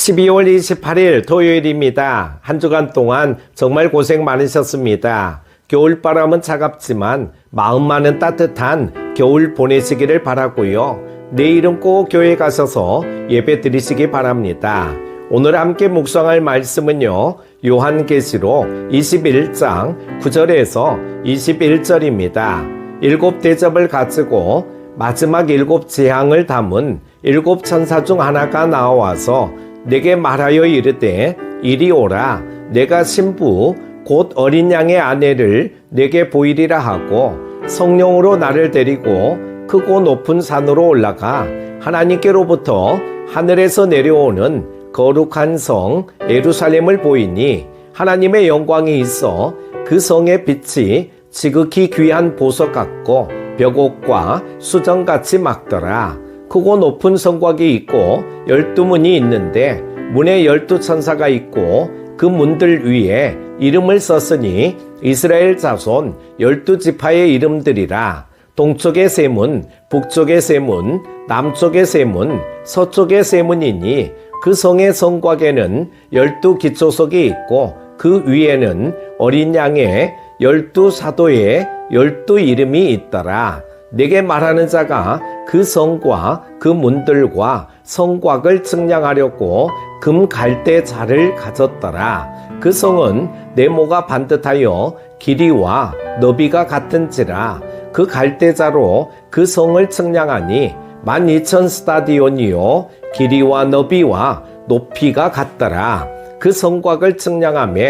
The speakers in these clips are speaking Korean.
12월 28일 토요일입니다. 한 주간 동안 정말 고생 많으셨습니다. 겨울바람은 차갑지만 마음만은 따뜻한 겨울 보내시기를 바라고요. 내일은 꼭 교회 가셔서 예배 드리시기 바랍니다. 오늘 함께 묵상할 말씀은요, 요한계시록 21장 9절에서 21절입니다. 7 대접을 가지고 마지막 7 재앙을 담은 7 천사 중 하나가 나와서 내게 말하여 이르되 이리 오라. 내가 신부 곧 어린 양의 아내를 내게 보이리라 하고 성령으로 나를 데리고 크고 높은 산으로 올라가 하나님께로부터 하늘에서 내려오는 거룩한 성 예루살렘을 보이니 하나님의 영광이 있어 그 성의 빛이 지극히 귀한 보석 같고 벽옥과 수정같이 막더라. 크고 높은 성곽이 있고 12문이 있는데 문에 12 천사가 있고 그 문들 위에 이름을 썼으니 이스라엘 자손 12지파의 이름들이라. 동쪽의 세 문, 북쪽의 세 문, 남쪽의 세 문, 서쪽의 세 문이니 그 성의 성곽에는 12 기초석이 있고 그 위에는 어린 양의 12 사도의 12 이름이 있더라. 내게 말하는 자가 그 성과 그 문들과 성곽을 측량하려고 금 갈대 자를 가졌더라. 그 성은 네모가 반듯하여 길이와 너비가 같은지라. 그 갈대자로 그 성을 측량하니 12,000 스타디온이요 길이와 너비와 높이가 같더라. 그 성곽을 측량하며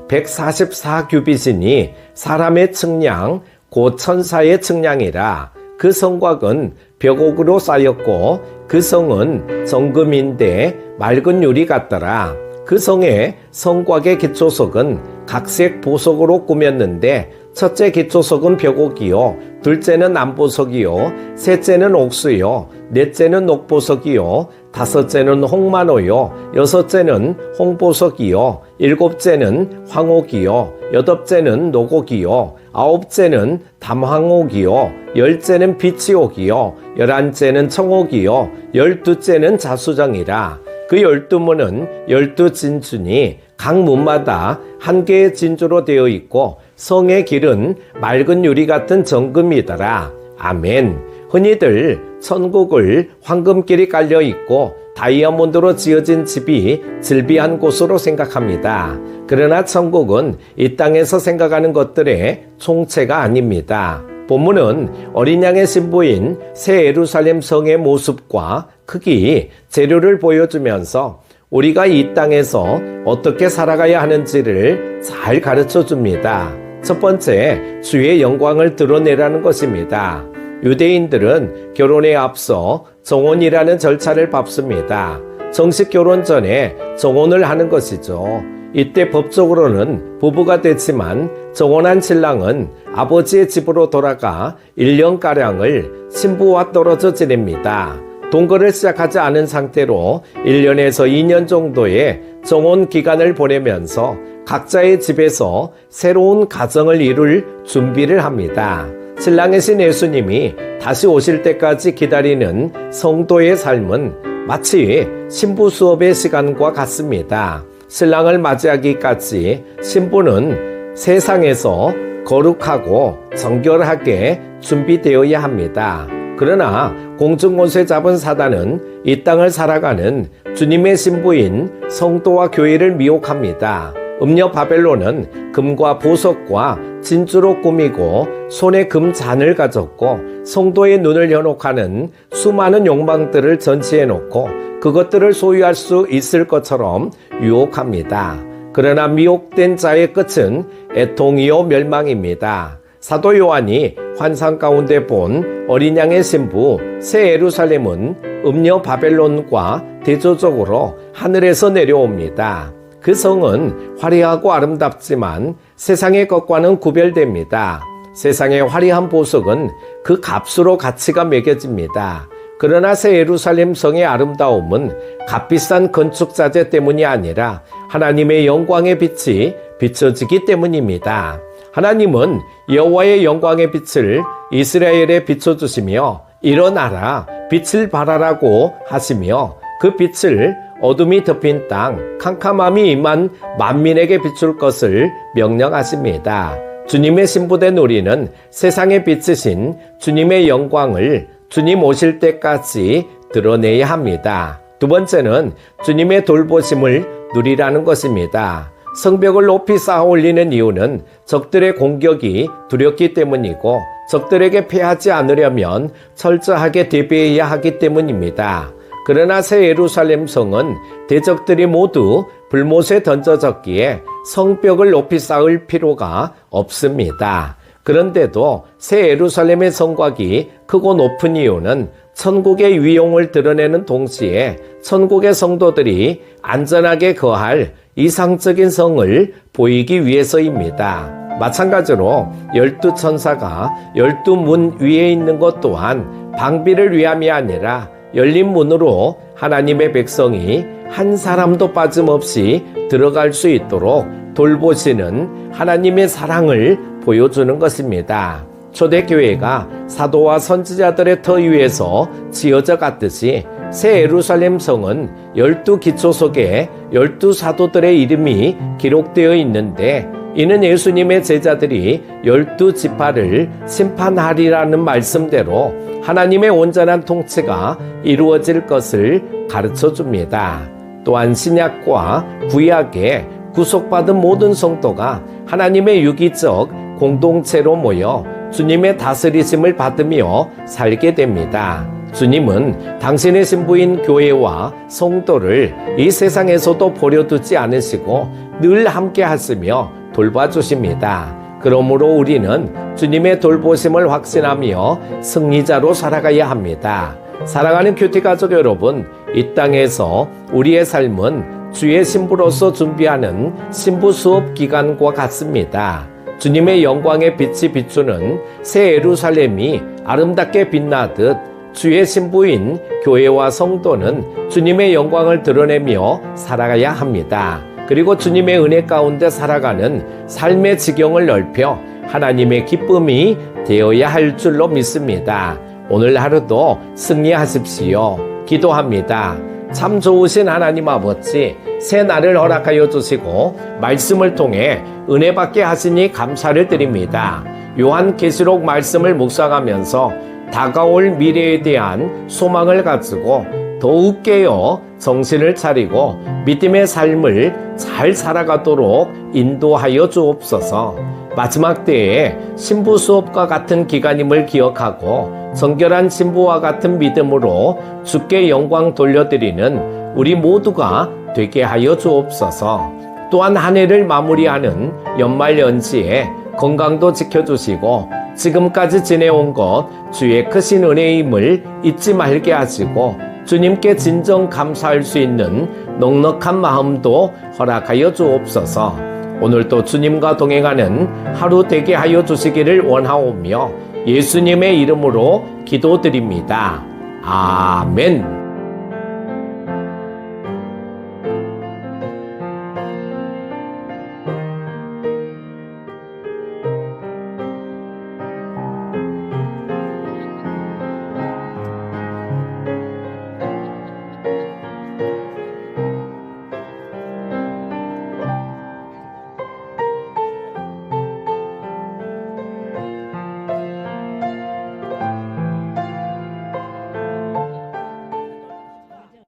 144 규빗이니 사람의 측량 곧 천사의 측량이라. 그 성곽은 벽옥으로 쌓였고 그 성은 정금인데 맑은 유리 같더라. 그 성의 성곽의 기초석은 각색 보석으로 꾸몄는데 첫째 기초석은 벽옥이요, 둘째는 남보석이요, 셋째는 옥수요, 넷째는 녹보석이요, 다섯째는 홍만호요, 여섯째는 홍보석이요, 일곱째는 황옥이요, 여덟째는 노곡이요, 아홉째는 담황옥이요, 열째는 비치옥이요, 11째는 청옥이요, 12째는 자수정이라. 그 12문은 12 진주니 각 문마다 한 개의 진주로 되어 있고 성의 길은 맑은 유리 같은 정금이더라. 아멘. 흔히들 천국을 황금길이 깔려 있고 다이아몬드로 지어진 집이 즐비한 곳으로 생각합니다. 그러나 천국은 이 땅에서 생각하는 것들의 총체가 아닙니다. 본문은 어린 양의 신부인 새 예루살렘 성의 모습과 크기, 재료를 보여주면서 우리가 이 땅에서 어떻게 살아가야 하는지를 잘 가르쳐 줍니다. 첫 번째, 주의 영광을 드러내라는 것입니다. 유대인들은 결혼에 앞서 정혼이라는 절차를 밟습니다. 정식 결혼 전에 정혼을 하는 것이죠. 이때 법적으로는 부부가 됐지만 정혼한 신랑은 아버지의 집으로 돌아가 1년가량을 신부와 떨어져 지냅니다. 동거를 시작하지 않은 상태로 1년에서 2년 정도의 정혼 기간을 보내면서 각자의 집에서 새로운 가정을 이룰 준비를 합니다. 신랑이신 예수님이 다시 오실 때까지 기다리는 성도의 삶은 마치 신부 수업의 시간과 같습니다. 신랑을 맞이하기까지 신부는 세상에서 거룩하고 정결하게 준비되어야 합니다. 그러나 공중권세 잡은 사단은 이 땅을 살아가는 주님의 신부인 성도와 교회를 미혹합니다. 음녀 바벨론은 금과 보석과 진주로 꾸미고 손에 금잔을 가졌고 성도의 눈을 현혹하는 수많은 욕망들을 전시해 놓고 그것들을 소유할 수 있을 것처럼 유혹합니다. 그러나 미혹된 자의 끝은 애통이요 멸망입니다. 사도 요한이 환상 가운데 본 어린 양의 신부 새 예루살렘은 음녀 바벨론과 대조적으로 하늘에서 내려옵니다. 그 성은 화려하고 아름답지만 세상의 것과는 구별됩니다. 세상의 화려한 보석은 그 값으로 가치가 매겨집니다. 그러나 새 예루살렘 성의 아름다움은 값비싼 건축자재 때문이 아니라 하나님의 영광의 빛이 비춰지기 때문입니다. 하나님은 여호와의 영광의 빛을 이스라엘에 비춰주시며 일어나라 빛을 발하라고 하시며 그 빛을 어둠이 덮인 땅, 캄캄함이 임한 만민에게 비출 것을 명령하십니다. 주님의 신부된 우리는 세상에 비치신 주님의 영광을 주님 오실 때까지 드러내야 합니다. 두 번째는 주님의 돌보심을 누리라는 것입니다. 성벽을 높이 쌓아 올리는 이유는 적들의 공격이 두렵기 때문이고 적들에게 패하지 않으려면 철저하게 대비해야 하기 때문입니다. 그러나 새 예루살렘 성은 대적들이 모두 불못에 던져졌기에 성벽을 높이 쌓을 필요가 없습니다. 그런데도 새 예루살렘의 성곽이 크고 높은 이유는 천국의 위용을 드러내는 동시에 천국의 성도들이 안전하게 거할 이상적인 성을 보이기 위해서입니다. 마찬가지로 12천사가 12문 위에 있는 것 또한 방비를 위함이 아니라 열린 문으로 하나님의 백성이 한 사람도 빠짐없이 들어갈 수 있도록 돌보시는 하나님의 사랑을 보여주는 것입니다. 초대교회가 사도와 선지자들의 터 위에서 지어져 갔듯이 새 예루살렘 성은 12기초 속에 12사도들의 이름이 기록되어 있는데 이는 예수님의 제자들이 12지파를 심판하리라는 말씀대로 하나님의 온전한 통치가 이루어질 것을 가르쳐 줍니다. 또한 신약과 구약에 구속받은 모든 성도가 하나님의 유기적 공동체로 모여 주님의 다스리심을 받으며 살게 됩니다. 주님은 당신의 신부인 교회와 성도를 이 세상에서도 버려두지 않으시고 늘 함께 하시며 돌봐주십니다. 그러므로 우리는 주님의 돌보심을 확신하며 승리자로 살아가야 합니다. 사랑하는 큐티 가족 여러분, 이 땅에서 우리의 삶은 주의 신부로서 준비하는 신부 수업 기간과 같습니다. 주님의 영광의 빛이 비추는 새 예루살렘이 아름답게 빛나듯 주의 신부인 교회와 성도는 주님의 영광을 드러내며 살아가야 합니다. 그리고 주님의 은혜 가운데 살아가는 삶의 지경을 넓혀 하나님의 기쁨이 되어야 할 줄로 믿습니다. 오늘 하루도 승리하십시오. 기도합니다. 참 좋으신 하나님 아버지, 새 날을 허락하여 주시고 말씀을 통해 은혜 받게 하시니 감사를 드립니다. 요한계시록 말씀을 묵상하면서 다가올 미래에 대한 소망을 가지고 더욱 깨어 정신을 차리고 믿음의 삶을 잘 살아가도록 인도하여 주옵소서. 마지막 때에 신부 수업과 같은 기간임을 기억하고 정결한 신부와 같은 믿음으로 주께 영광 돌려드리는 우리 모두가 되게 하여 주옵소서. 또한 한 해를 마무리하는 연말 연시에 건강도 지켜주시고 지금까지 지내온 것 주의 크신 은혜임을 잊지 말게 하시고 주님께 진정 감사할 수 있는 넉넉한 마음도 허락하여 주옵소서. 오늘도 주님과 동행하는 하루 되게 하여 주시기를 원하오며 예수님의 이름으로 기도드립니다. 아멘.